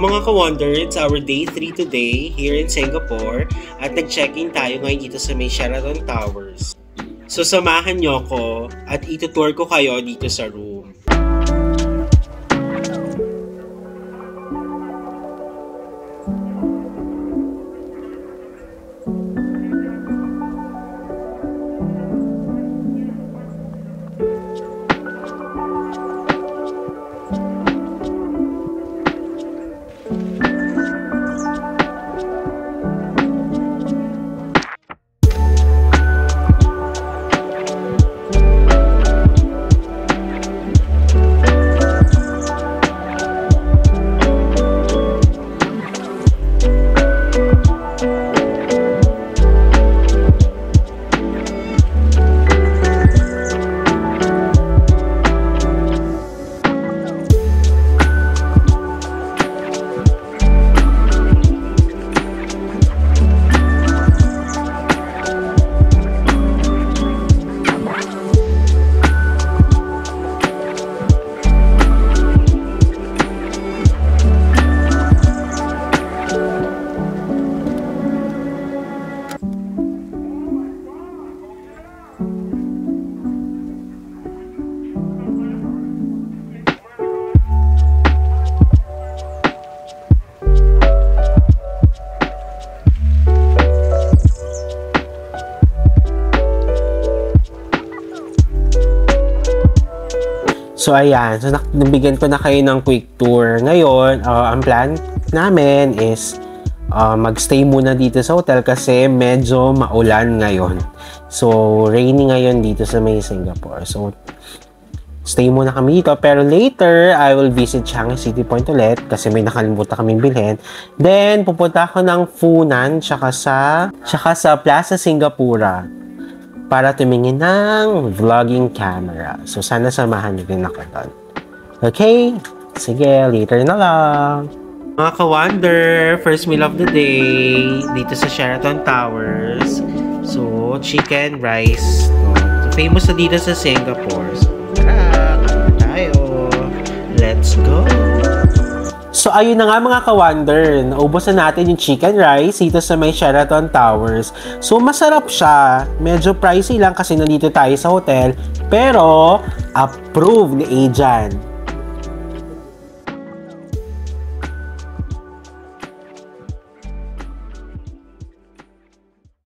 mga ka-wonder, it's our day 3 today here in Singapore at nag-check-in tayo ngayon dito sa may Sheraton Towers. So samahan nyo ko at itutour ko kayo dito sa room. So ayan, so nabigyan ko na kayo ng quick tour. Ngayon, ang plan namin is magstay muna dito sa hotel kasi medyo maulan ngayon. So rainy ngayon dito sa may Singapore. So stay muna kami dito, pero later I will visit Changi City Point ulit kasi may nakalimutan kaming bilhin. Then pupunta ako ng Funan tsaka sa Plaza Singapura para tumingin ng vlogging camera. So, sana samahan niyo din ako doon. Okay? Sige, later na lang. Mga ka-wonder, first meal of the day dito sa Sheraton Towers. So, chicken, rice. So, famous na dito sa Singapore. So, tara, kain tayo. Let's go! So, ayun na nga mga ka-wonder, naubos na natin yung chicken rice dito sa may Sheraton Towers. So, masarap siya. Medyo pricey lang kasi nandito tayo sa hotel. Pero, approved ni Ajan.